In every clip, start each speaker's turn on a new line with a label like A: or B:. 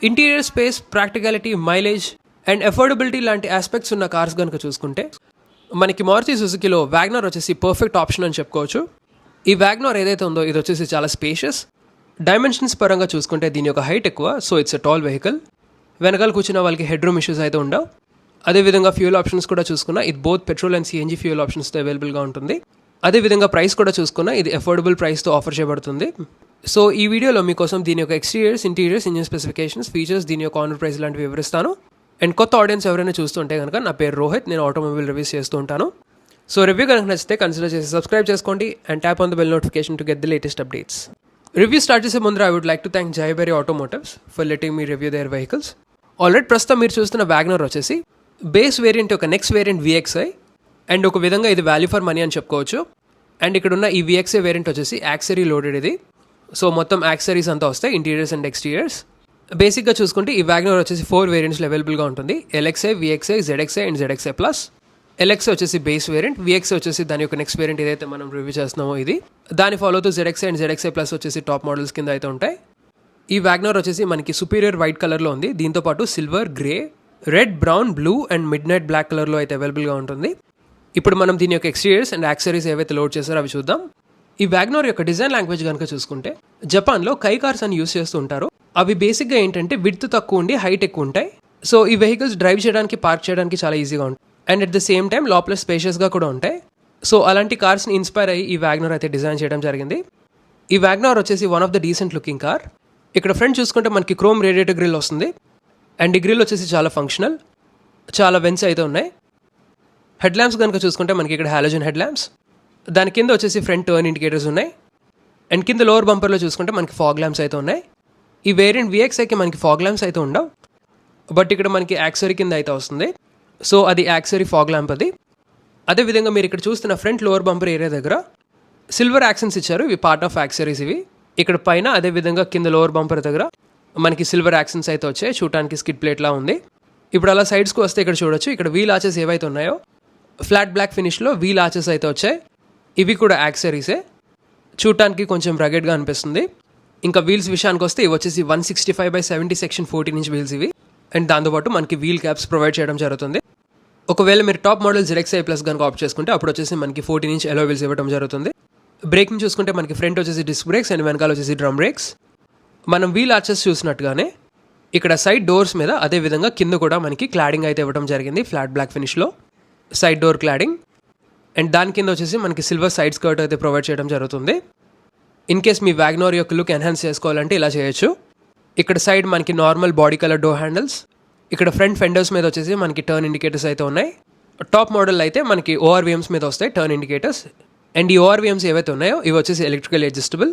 A: Interior space, practicality, mileage and affordability లాంటి aspects ఉన్న cars కనుక చూసుకుంటే మనకి మారుతి సుజుకిలో వ్యాగ్నర్ వచ్చేసి పర్ఫెక్ట్ ఆప్షన్ అని చెప్పుకోవచ్చు. ఈ వ్యాగ్నర్ ఏదైతే ఉందో ఇది వచ్చేసి చాలా స్పేషియస్. డైమెన్షన్స్ పరంగా చూసుకుంటే దీని యొక్క హైట్ ఎక్కువ, so it's a tall vehicle. వెనకాల కూర్చున్న వాళ్ళకి హెడ్ రూమ్ ఇష్యూస్ అయితే ఉండవు. అదేవిధంగా ఫ్యూల్ ఆప్షన్స్ కూడా చూసుకున్నా ఇది both petrol and CNG fuel ఆప్షన్స్తో అవైలబుల్గా ఉంటుంది. అదేవిధంగా ప్రైస్ కూడా చూసుకున్నా ఇది అఫోర్డబుల్ ప్రైస్తో ఆఫర్ చేయబడుతుంది. సో ఈ వీడియోలో మీకోసం దీని యొక్క exteriors, interiors, engine specifications, features, దీని యొక్క ఆనర్ ప్రైస్ లాంటివి వివరిస్తాను. అండ్ కొత్త ఆడియన్స్ ఎవరైనా చూస్తుంటే కనుక నా పేరు రోహిత్, నేను ఆటోమొబైల్ రివ్యూస్ చేస్తూ ఉంటాను. సో రివ్యూ కనుక నచ్చితే కన్సిడర్ చేసి సబ్స్క్రైబ్ చేసుకోండి and tap on the bell notification to get the latest updates. Review start చేసే ముందర I would like to thank Jayabheri automotives for letting me review their vehicles. Already ప్రస్తుతం మీరు చూస్తున్న వ్యాగ్నర్ వచ్చేసి బేస్ వేరియంట్ యొక్క next variant VXI and ఒక విధంగా ఇది వాల్యూ ఫర్ మనీ అని చెప్పుకోవచ్చు. అండ్ ఇక్కడ ఉన్న ఈ VXI వేరియంట్ వచ్చేసి యాక్సరీ లోడెడ్ ఇది. సో మొత్తం యాక్సరీస్ అంతా వస్తాయి, ఇంటీరియర్స్ అండ్ ఎక్స్టీరియర్స్. బేసిక్గా చూసుకుంటే ఈ వ్యాగ్నర్ వచ్చేసి 4 వేరియంట్స్లో అవైలబుల్గా ఉంటుంది. LXI, VXI, ZXI and ZXI plus. LXI వచ్చేసి బేస్ వేరియంట్, VXI వచ్చేసి దాని యొక్క నెక్స్ట్ వేరియంట్ ఏదైతే మనం రివ్యూ చేస్తున్నామో ఇది. దాని ఫాలో తో ZXI అండ్ ZXI ప్లస్ వచ్చేసి టాప్ మోడల్స్ కింద అయితే ఉంటాయి. ఈ వ్యాగ్నర్ వచ్చేసి మనకి సుపీరియర్ వైట్ కలర్లో ఉంది. దీంతోపాటు silver, grey, red, brown, blue and midnight black కలర్లో అయితే అవైలబుల్గా ఉంటుంది. ఇప్పుడు మనం దీని యొక్క ఎక్స్టీరియర్స్ అండ్ యాక్సరీస్ ఏవైతే లోడ్ చేస్తారో అవి చూద్దాం. ఈ వ్యాగ్నర్ యొక్క డిజైన్ లాంగ్వేజ్ కనుక చూసుకుంటే జపాన్లో కై కార్స్ అని యూస్ చేస్తూ ఉంటారు. అవి బేసిక్గా ఏంటంటే విడ్త్ తక్కువ ఉండి హైట్ ఎక్కువ ఉంటాయి. సో ఈ వెహికల్స్ డ్రైవ్ చేయడానికి, పార్క్ చేయడానికి చాలా ఈజీగా ఉంటాయి and at the same time లోపల స్పేషియస్గా కూడా ఉంటాయి. సో అలాంటి కార్స్ని ఇన్స్పైర్ అయ్యి ఈ వ్యాగ్నర్ అయితే డిజైన్ చేయడం జరిగింది. ఈ వ్యాగ్నర్ వచ్చేసి one of the decent looking car. ఇక్కడ ఫ్రంట్ చూసుకుంటే మనకి క్రోమ్ రేడియేటర్ గ్రిల్ వస్తుంది అండ్ ఈ గ్రిల్ వచ్చేసి చాలా ఫంక్షనల్, చాలా వెన్స్ అయితే ఉన్నాయి. హెడ్ ల్యాంప్స్ కనుక చూసుకుంటే మనకి ఇక్కడ హాలోజన్ హెడ్ ల్యాంప్స్. దాని కింద వచ్చేసి ఫ్రంట్ టర్న్ ఇండికేటర్స్ ఉన్నాయి అండ్ కింద లోవర్ బంపర్లో చూసుకుంటే మనకి ఫాగ్ ల్యాంప్స్ అయితే ఉన్నాయి. ఈ వేరియంట్ VXIకి మనకి ఫాగ్ ల్యాంప్స్ అయితే ఉండవు, బట్ ఇక్కడ మనకి యాక్సరీ కింద అయితే వస్తుంది. సో అది యాక్సరీ ఫాగ్ ల్యాంప్ అది. అదేవిధంగా మీరు ఇక్కడ చూస్తున్న ఫ్రంట్ లోవర్ బంపర్ ఏరియా దగ్గర సిల్వర్ యాక్సెంట్స్ ఇచ్చారు. ఇవి పార్ట్ ఆఫ్ యాక్సరీస్ ఇవి. ఇక్కడ పైన అదేవిధంగా కింద లోవర్ బంపర్ దగ్గర మనకి సిల్వర్ యాక్సెంట్స్ అయితే వచ్చాయి. చూడటానికి స్కిడ్ ప్లేట్లా ఉంది. ఇప్పుడు అలా సైడ్స్కి వస్తే ఇక్కడ చూడొచ్చు, ఇక్కడ వీల్ ఆచెస్ ఏవైతే ఉన్నాయో ఫ్లాట్ బ్లాక్ ఫినిష్లో వీల్ ఆచెస్ అయితే వచ్చాయి. ఇవి కూడా యాక్సరీసే. చూడటానికి కొంచెం రగెడ్గా అనిపిస్తుంది. ఇంకా వీల్స్ విషయానికి వస్తే ఇవి వచ్చేసి 165/70 సెక్షన్ 14 ఇంచ్ వీల్స్ ఇవి. అండ్ దాంతోపాటు మనకి వీల్ క్యాప్స్ ప్రొవైడ్ చేయడం జరుగుతుంది. ఒకవేళ మీరు టాప్ మోడల్ ZXI ప్లస్ కనుక ఆప్ట్ చేసుకుంటే అప్పుడు వచ్చేసి మనకి 14 ఇంచ్ ఎలో వీల్స్ ఇవ్వడం జరుగుతుంది. బ్రేకింగ్ చూసుకుంటే మనకి ఫ్రంట్ వచ్చేసి డిస్క్ బ్రేక్స్ అండ్ వెనకాల వచ్చేసి డ్రమ్ బ్రేక్స్. మనం వీల్ ఆర్చెస్ చూసినట్టుగానే ఇక్కడ సైడ్ డోర్స్ మీద అదేవిధంగా కింద కూడా మనకి క్లాడింగ్ అయితే ఇవ్వడం జరిగింది ఫ్లాట్ బ్లాక్ ఫినిష్లో, సైడ్ డోర్ క్లాడింగ్. అండ్ దాని కింద వచ్చేసి మనకి సిల్వర్ సైడ్ స్కర్ట్ అయితే ప్రొవైడ్ చేయడం జరుగుతుంది. ఇన్ కేస్ మీ వ్యాగ్నర్ యొక్క లుక్ ఎన్హాన్స్ చేసుకోవాలంటే ఇలా చేయొచ్చు. ఇక్కడ సైడ్ మనకి normal body colour door handles. ఇక్కడ ఫ్రంట్ ఫెండర్స్ మీద వచ్చేసి మనకి టర్న్ ఇండికేటర్స్ అయితే ఉన్నాయి. టాప్ మోడల్ అయితే మనకి ORVMs మీద వస్తాయి టర్న్ ఇండికేటర్స్. అండ్ ఈ ORVMs ఏవైతే ఉన్నాయో ఇవి వచ్చేసి ఎలక్ట్రికల్ అడ్జస్టబుల్.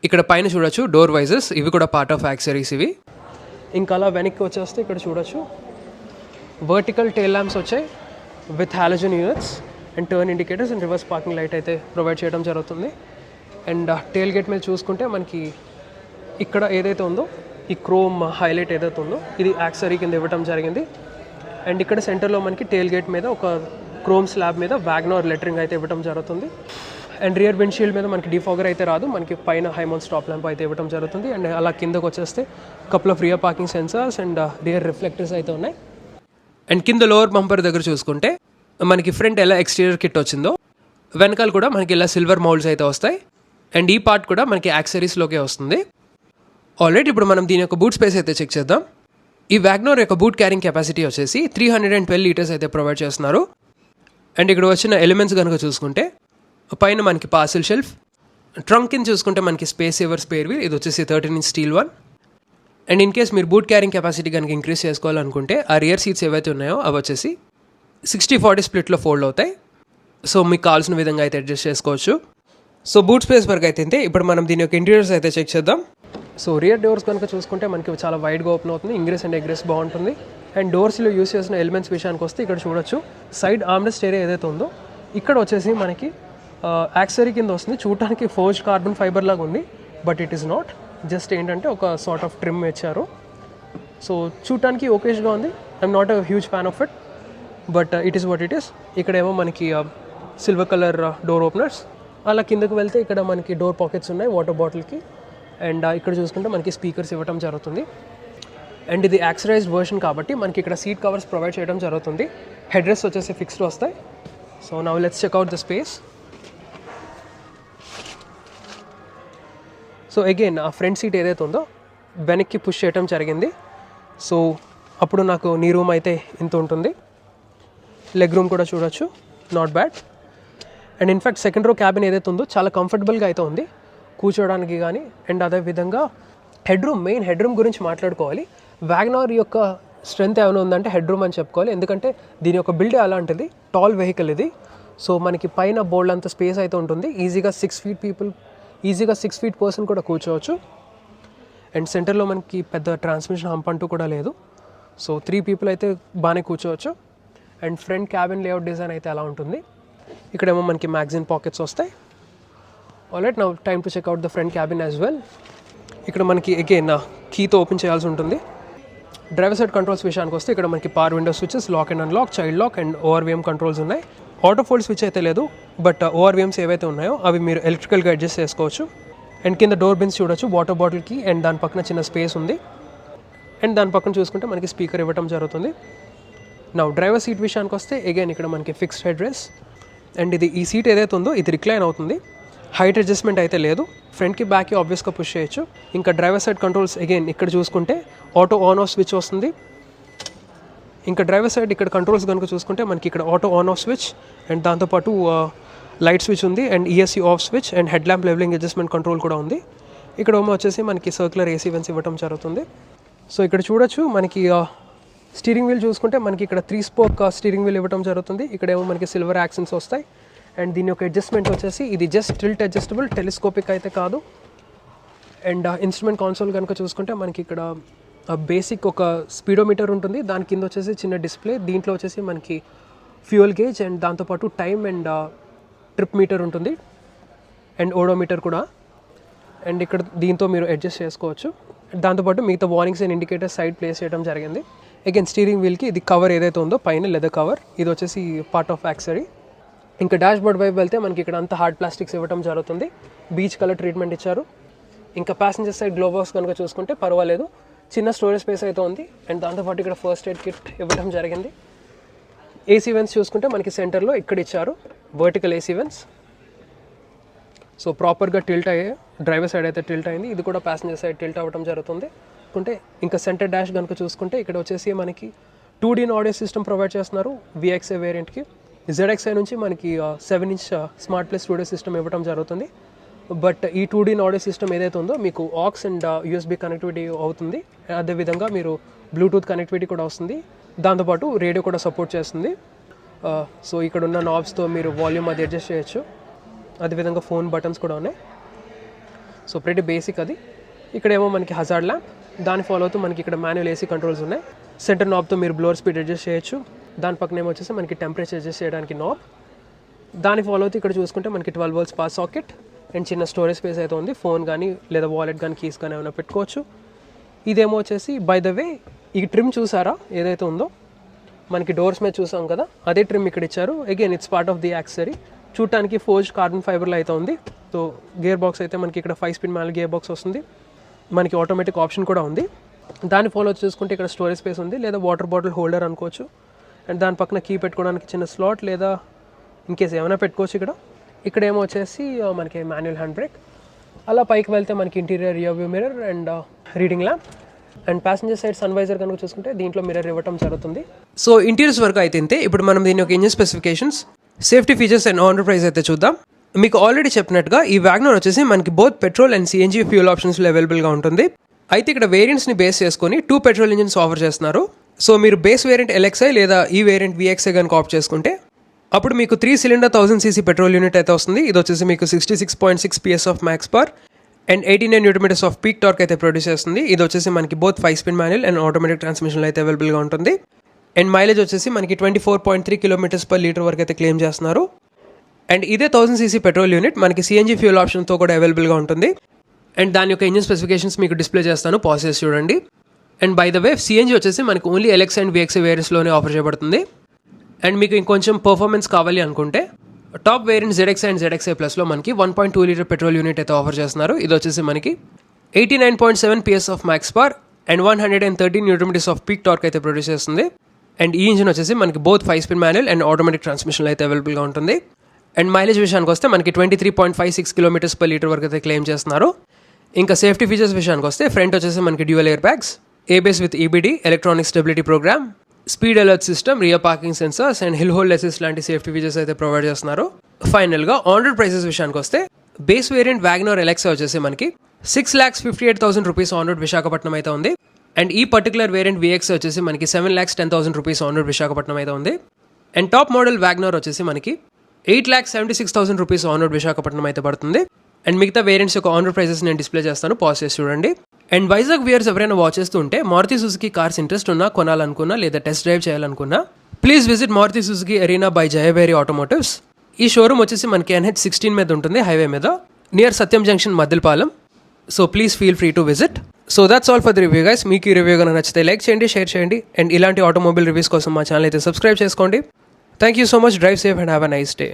A: ఇక్కడ పైన చూడొచ్చు డోర్ వైజర్స్, ఇవి కూడా పార్ట్ ఆఫ్ యాక్సరీస్ ఇవి. ఇంకా అలా వెనక్కి వచ్చేస్తే ఇక్కడ చూడొచ్చు వర్టికల్ టెయిల్ ల్యాంప్స్ వచ్చాయి with halogen units and turn indicators and reverse parking light అయితే ప్రొవైడ్ చేయడం జరుగుతుంది. అండ్ టెయిల్ గేట్ మీద చూసుకుంటే మనకి ఇక్కడ ఏదైతే ఉందో ఈ క్రోమ్ హైలైట్ ఏదైతే ఉందో ఇది యాక్సరీ కింద ఇవ్వడం జరిగింది. అండ్ ఇక్కడ సెంటర్లో మనకి టెయిల్ గేట్ మీద ఒక క్రోమ్ స్లాబ్ మీద వ్యాగ్నర్ లెటరింగ్ అయితే ఇవ్వడం జరుగుతుంది. అండ్ రియర్ విండ్షీల్డ్ మీద మనకి డిఫాగర్ అయితే రాదు, మనకి పైన హైమౌంట్ స్టాప్ ల్యాంప్ అయితే ఇవ్వడం జరుగుతుంది. అండ్ అలా కిందకు వచ్చేస్తే couple of rear parking sensors and rear reflectors అయితే ఉన్నాయి. అండ్ కింద లోవర్ బంపర్ దగ్గర చూసుకుంటే మనకి ఫ్రంట్ ఎలా ఎక్స్టీరియర్ కిట్ వచ్చిందో వెనకాల కూడా మనకి ఇలా సిల్వర్ మౌల్డ్స్ అయితే వస్తాయి. అండ్ ఈ పార్ట్ కూడా మనకి యాక్సరీస్లోకే వస్తుంది. ఆల్రెడీ ఇప్పుడు మనం దీని యొక్క బూట్ స్పేస్ అయితే చెక్ చేద్దాం. ఈ వ్యాగ్నర్ యొక్క బూట్ క్యారింగ్ కెపాసిటీ వచ్చేసి 312 లీటర్స్ అయితే ప్రొవైడ్ చేస్తున్నారు. అండ్ ఇక్కడ వచ్చిన ఎలిమెంట్స్ కనుక చూసుకుంటే పైన మనకి పార్సల్ షెల్ఫ్, ట్రంక్ కింద చూసుకుంటే మనకి స్పేస్ సేవర్ స్పేర్ వీల్, ఇది వచ్చేసి 13 inch steel one. And in case మీరు బూట్ క్యారింగ్ కెపాసిటీ కనుక ఇంక్రీజ్ చేసుకోవాలనుకుంటే ఆ రియర్ సీట్స్ ఏవైతే ఉన్నాయో అవి వచ్చేసి 60-40 స్ప్లిట్లో ఫోల్డ్ అవుతాయి. సో మీకు కావాల్సిన విధంగా అయితే అడ్జస్ట్ చేసుకోవచ్చు. సో బూట్ స్పేస్ వరకు అయితే ఇప్పుడు మనం దీని యొక్క ఇంటీరియర్స్ అయితే చెక్ చేద్దాం. సో రియర్ డోర్స్ కనుక చూసుకుంటే మనకి చాలా వైడ్గా ఓపెన్ అవుతుంది, ఇంగ్రెస్ అండ్ ఎగ్రెస్ బాగుంటుంది. అండ్ డోర్స్లో యూస్ చేసిన ఎలిమెంట్స్ విషయానికి వస్తే ఇక్కడ చూడొచ్చు సైడ్ ఆర్మ్రెస్ట్ ఏరియా ఏదైతే ఉందో ఇక్కడ వచ్చేసి మనకి యాక్సరీ కింద వస్తుంది. చూడటానికి ఫోర్జ్ కార్బన్ ఫైబర్ లాగా ఉంది, but it is not. Just ఏంటంటే ఒక సార్ట్ ఆఫ్ ట్రిమ్ ఇచ్చారు. సో చూడటానికి ఓకేష్గా ఉంది. I'm not a huge fan of it, but it is what it is. ఇక్కడేమో మనకి సిల్వర్ కలర్ డోర్ ఓపెనర్స్. అలా కిందకు వెళ్తే ఇక్కడ మనకి డోర్ పాకెట్స్ ఉన్నాయి వాటర్ బాటిల్కి. అండ్ ఇక్కడ చూసుకుంటే మనకి స్పీకర్స్ ఇవ్వడం జరుగుతుంది. అండ్ ఇది యాక్సరైజ్డ్ వర్షన్ కాబట్టి మనకి ఇక్కడ సీట్ కవర్స్ ప్రొవైడ్ చేయడం జరుగుతుంది. హెడ్ రెస్ట్ వచ్చేసి ఫిక్స్డ్ వస్తాయి. So now let's checkout the space. So again ఆ ఫ్రంట్ సీట్ ఏదైతే ఉందో వెనక్కి పుష్ చేయడం జరిగింది. సో అప్పుడు నాకు నీ రూమ్ అయితే ఇంత ఉంటుంది. లెగ్ రూమ్ కూడా చూడొచ్చు, not bad. And in fact second row cabin ఏదైతే ఉందో చాలా కంఫర్టబుల్గా అయితే ఉంది కూర్చోవడానికి కానీ. అండ్ అదేవిధంగా మెయిన్ హెడ్ రూమ్ గురించి మాట్లాడుకోవాలి. వ్యాగనార్ యొక్క స్ట్రెంత్ ఏమైనా ఉందంటే హెడ్ రూమ్ అని చెప్పుకోవాలి. ఎందుకంటే దీని యొక్క బిల్డ్ అలాంటిది, టాల్ వెహికల్ ఇది. సో మనకి పైన బోల్డ్ అంత స్పేస్ అయితే ఉంటుంది. ఈజీగా 6 feet పర్సన్ కూడా కూర్చోవచ్చు. అండ్ సెంటర్లో మనకి పెద్ద ట్రాన్స్మిషన్ హంప్ అంటూ కూడా లేదు. సో 3 people అయితే బాగానే కూర్చోవచ్చు. And front cabin layout design అయితే అలా ఉంటుంది. ఇక్కడేమో మనకి మ్యాగజైన్ పాకెట్స్ వస్తాయి. Alright, now time to checkout the front cabin as well. ఇక్కడ మనకి అగైన్ కీతో ఓపెన్ చేయాల్సి ఉంటుంది. డ్రైవర్ సైడ్ కంట్రోల్స్ విషయానికి వస్తే ఇక్కడ మనకి power window switches, lock and unlock, child lock and ORVM controls ఉన్నాయి. ఆటో ఫోల్డ్ స్విచ్ అయితే లేదు, బట్ ఓఆర్వీఎమ్స్ ఏవైతే ఉన్నాయో అవి మీరు ఎలక్ట్రికల్గా అడ్జస్ట్ చేసుకోవచ్చు. అండ్ కింద డోర్ బిన్స్ చూడొచ్చు, వాటర్ బాటిల్కి. అండ్ దాని పక్కన చిన్న స్పేస్ ఉంది. అండ్ దాని పక్కన చూసుకుంటే మనకి స్పీకర్ ఇవ్వడం జరుగుతుంది. నా డ్రైవర్ సీట్ విషయానికి వస్తే అగైన్ ఇక్కడ మనకి ఫిక్స్డ్ హెడ్ రెస్ట్. అండ్ ఈ సీట్ ఏదైతే ఉందో ఇది రిక్లైన్ అవుతుంది. హైట్ అడ్జస్ట్మెంట్ అయితే లేదు. ఫ్రంట్కి బ్యాక్కి ఆబ్వియస్గా పుష్ చేయొచ్చు. ఇంకా డ్రైవర్ సైడ్ కంట్రోల్స్ అగైన్ ఇక్కడ చూసుకుంటే ఆటో ఆన్ ఆఫ్ స్విచ్ వస్తుంది. ఇంకా డ్రైవర్ సైడ్ ఇక్కడ కంట్రోల్స్ కనుక చూసుకుంటే మనకి ఇక్కడ auto on off switch and దాంతోపాటు లైట్ స్విచ్ ఉంది. And ESC off switch and head lamp levelling adjustment control కూడా ఉంది. ఇక్కడ వచ్చేసి మనకి సర్క్యులర్ ఏసీ వెన్స్ ఇవ్వడం జరుగుతుంది. సో ఇక్కడ చూడొచ్చు మనకి స్టీరింగ్ వీల్ చూసుకుంటే మనకి ఇక్కడ 3 spoke స్టీరింగ్ వీల్ ఇవ్వడం జరుగుతుంది. ఇక్కడేమో మనకి సిల్వర్ యాక్సెంట్స్ వస్తాయి. అండ్ దీని యొక్క అడ్జస్ట్మెంట్ వచ్చేసి ఇది జస్ట్ టిల్ట్ అడ్జస్టబుల్, టెలిస్కోపిక్ అయితే కాదు. అండ్ ఇన్స్ట్రుమెంట్ కాన్సోల్ కనుక చూసుకుంటే మనకి ఇక్కడ బేసిక్ ఒక స్పీడోమీటర్ ఉంటుంది. దాని కింద వచ్చేసి చిన్న డిస్ప్లే. దీంట్లో వచ్చేసి మనకి ఫ్యూయల్ గేజ్ అండ్ దాంతోపాటు టైమ్ అండ్ ట్రిప్ మీటర్ ఉంటుంది. అండ్ ఓడోమీటర్ కూడా. అండ్ ఇక్కడ దీంతో మీరు అడ్జస్ట్ చేసుకోవచ్చు. దాంతోపాటు మిగతా warnings and indicators side place చేయడం జరిగింది. అగైన్ స్టీరింగ్ వీల్కి ఇది కవర్ ఏదైతే ఉందో పైన లెదర్ కవర్, ఇది వచ్చేసి పార్ట్ ఆఫ్ యాక్సరీ. ఇంకా డాష్ బోర్డ్ వైపు వెళ్తే మనకి ఇక్కడ అంతా హార్డ్ ప్లాస్టిక్స్ ఇవ్వడం జరుగుతుంది. బీచ్ కలర్ ట్రీట్మెంట్ ఇచ్చారు. ఇంకా ప్యాసింజర్ సైడ్ గ్లో బాక్స్ కనుక చూసుకుంటే పర్వాలేదు, చిన్న స్టోరేజ్ స్పేస్ అయితే ఉంది. అండ్ దాంతోపాటు ఇక్కడ ఫస్ట్ ఎయిడ్ కిట్ ఇవ్వడం జరిగింది. ఏసీ వెన్స్ చూసుకుంటే మనకి సెంటర్లో ఇక్కడ ఇచ్చారు వర్టికల్ ఏసీ వెన్స్. సో ప్రాపర్గా టిల్ట్ అయ్యే, డ్రైవర్ సైడ్ అయితే టిల్ట్ అయింది. ఇది కూడా ప్యాసింజర్ సైడ్ టిల్ట్ అవ్వడం జరుగుతుంది. అంటే ఇంకా సెంటర్ డాష్ కనుక చూసుకుంటే ఇక్కడ వచ్చేసి మనకి 2D ఆడియో సిస్టమ్ ప్రొవైడ్ చేస్తున్నారు VXI వేరియంట్కి. ZXI నుంచి మనకి 7-inch smart plus studio system ఇవ్వడం జరుగుతుంది. బట్ ఈ 2D ఆడియో సిస్టమ్ ఏదైతే ఉందో మీకు ఆక్స్ అండ్ USB కనెక్టివిటీ అవుతుంది. అదేవిధంగా మీరు బ్లూటూత్ కనెక్టివిటీ కూడా వస్తుంది. దాంతోపాటు రేడియో కూడా సపోర్ట్ చేస్తుంది. సో ఇక్కడ ఉన్న నాబ్స్తో మీరు వాల్యూమ్ అది అడ్జస్ట్ చేయొచ్చు. అదేవిధంగా ఫోన్ బటన్స్ కూడా ఉన్నాయి. సో ప్రెటీ బేసిక్ అది. ఇక్కడేమో మనకి హజార్డ్ ల్యాంప్, దాన్ని ఫాలో అవుతూ మనకి ఇక్కడ మాన్యువల్ ఏసీ కంట్రోల్స్ ఉన్నాయి. సెంటర్ నాబ్తో మీరు బ్లోవర్ స్పీడ్ అడ్జస్ట్ చేయొచ్చు. దాని పక్కన ఏమో వచ్చేసి మనకి టెంపరేచర్ అడ్జస్ట్ చేయడానికి నాబ్. దాన్ని ఫాలో అవుతూ ఇక్కడ చూసుకుంటే మనకి 12 volts పాస్ సాకెట్ అండ్ చిన్న స్టోరేజ్ స్పేస్ అయితే ఉంది. ఫోన్ కానీ లేదా వాలెట్ కానీ కీస్ కానీ ఏమైనా పెట్టుకోవచ్చు. ఇదేమో వచ్చేసి బై ద వే ఈ ట్రిమ్ చూసారా ఏదైతే ఉందో మనకి డోర్స్ మీద చూసాం కదా, అదే ట్రిమ్ ఇక్కడ ఇచ్చారు. Again it's part of the యాక్సరీ. చూడటానికి ఫోర్జ్డ్ కార్బన్ ఫైబర్లో అయితే ఉంది. సో గేర్ బాక్స్ అయితే మనకి ఇక్కడ 5-speed మాన్యువల్ గేర్ బాక్స్ వస్తుంది. మనకి ఆటోమేటిక్ ఆప్షన్ కూడా ఉంది. దాన్ని ఫాలో చూసుకుంటే ఇక్కడ స్టోరేజ్ స్పేస్ ఉంది, లేదా వాటర్ బాటిల్ హోల్డర్ అనుకోవచ్చు. అండ్ దాని పక్కన కీ పెట్టుకోవడానికి చిన్న స్లాట్, లేదా ఇన్కేస్ ఏమైనా పెట్టుకోవచ్చు. ఇక్కడ ఏమో వచ్చేసి మనకి మాన్యువల్ హ్యాండ్ బ్రేక్. అలా పైకి వెళ్తే మనకి interior rear view mirror and reading lamp. And passenger side sun visor కనుక చూసుకుంటే దీంట్లో మిర్రర్ ఇవ్వడం జరుగుతుంది.
B: సో ఇంటీరియర్స్ వరకు అయితే ఇంతే. ఇప్పుడు మనం దీని యొక్క engine specifications, safety features and on road price అయితే చూద్దాం. మీకు ఆల్రెడీ చెప్పినట్టుగా ఈ వ్యాగనర్ వచ్చేసి మనకి both petrol and CNG fuel ఆప్షన్స్లో అవైలబుల్గా ఉంటుంది. అయితే ఇక్కడ వేరియంట్స్ని బేస్ చేసుకొని 2 పెట్రోల్ ఇంజిన్స్ ఆఫర్ చేస్తున్నారు. సో మీరు బేస్ వేరియంట్ LXI లేదా ఈ వేరియంట్ VXI కనుక ఆప్ట్ చేసుకుంటే అప్పుడు మీకు 3-cylinder 1000cc పెట్రోల్ యూనిట్ అయితే వస్తుంది. ఇది వచ్చేసి మీకు 66.6 PS of max power and 89 Nm of peak torque అయితే ప్రొడ్యూస్ చేస్తుంది. ఇది వచ్చేసి మనకి both 5-speed manual and automatic ట్రాన్స్మిషన్లో అయితే అవైలబుల్గా ఉంటుంది. అండ్ మైలేజ్ వచ్చేసి మనకి 24.3 km/L వరకు అయితే క్లెయిమ్ చేస్తున్నారు. అండ్ ఇదే 1000cc పెట్రోల్ యూనిట్ మనకి CNG ఫ్యూల్ ఆప్షన్తో కూడా అవైలబుల్గా ఉంటుంది. అండ్ దాని యొక్క ఇంజిన్ స్పెసిఫికేషన్స్ మీకు డిస్ప్లే చేస్తాను, పాజ్ చేసి చూడండి. And by the way CNG వచ్చేసి మనకి ఓన్లీ LXI అండ్ VXI వేరియంట్స్లోనే ఆఫర్ చేయబడుతుంది. అండ్ మీకు ఇంకొంచెం పర్ఫార్మెన్స్ కావాలి అనుకుంటే top variant ZXI and ZXI ప్లస్లో మనకి 1.2 లీటర్ పెట్రోల్ యూనిట్ అయితే ఆఫర్ చేస్తున్నారు. ఇది వచ్చేసి మనకి 89.7 PS of max power and 113 newton metres of peak torque అయితే ప్రొడ్యూస్ చేస్తుంది. అండ్ ఈ ఇంజిన్ వచ్చేసి మనకి బోత్ 5-స్పీడ్ మాన్యువల్ అండ్ ఆటోమేటిక్ ట్రాన్స్మిషన్లో అయితే అవైలబుల్గా ఉంటుంది. అండ్ మైలేజ్ విషయానికి వస్తే మనకి 23.56 కిలోమీటర్స్ పర్ లీటర్ వరకు అయితే క్లెయిమ్ చేస్తున్నారు. ఇంకా సేఫ్టీ ఫీచర్స్ విషయానికి వస్తే ఫ్రంట్ వచ్చేసి మనకి dual air bags, ABS with EBD, electronic stability program, speed alert system, rear parking sensors and hill hold assist లాంటి సేఫ్టీ ఫీచర్స్ అయితే ప్రొవైడ్ చేస్తున్నారు. ఫైనల్గా ఆన్ రోడ్ ప్రైసెస్ విషయానికి వస్తే బేస్ వేరియంట్ వ్యాగనర్ ఎలెక్సా వచ్చేసి మనకి 6,58,000 రూపీస్ ఆన్ రోడ్ విశాఖపట్నం అయితే ఉంది. అండ్ ఈ పర్టికులర్ వేరియంట్ VX వచ్చేసి మనకి 7,10,000 రూపీస్ ఆన్ రోడ్ విశాఖపట్నం అయితే ఉంది. అండ్ టాప్ మోడల్ వ్యాగనర్ వచ్చేసి మనకి 8,76,000 రూపీస్ ఆన్ రోడ్ విశాఖపట్నం అయితే పడుతుంది. అండ్ మిగతా వేరియంట్స్ యొక్క ఆన్ రోడ్ ప్రైసెస్ నేను డిస్ప్లే చేస్తాను, పాజ్ చేసి చూడండి. అండ్ వైజాగ్ వ్యూయర్స్ ఎవరైనా వాచ్ చేస్తూ ఉంటే మారుతి సుజుకి కార్స్ ఇంట్రెస్ట్ ఉన్నా, కొనాలనుకున్నా లేదా టెస్ట్ డ్రైవ్ చేయాలనుకున్నా please visit Maruti Suzuki Arena by Jayaveri Automotives. ఈ షోరూమ్ వచ్చేసి మనకి NH16 మీద ఉంటుంది, హైవే మీద, near Satyam junction, Maddilapalem. So please feel free to visit. So that's all for the review guys. మీకు ఈ రివ్యూ కనుక నచ్చితే లైక్ చేయండి, షేర్ చేయండి. అండ్ ఇలాంటి ఆటోమొబైల్ రివ్యూస్ కోసం మా ఛానల్ అయితే సబ్స్క్రైబ్ చేసుకోండి. Thank you so much. Drive safe and have a nice day.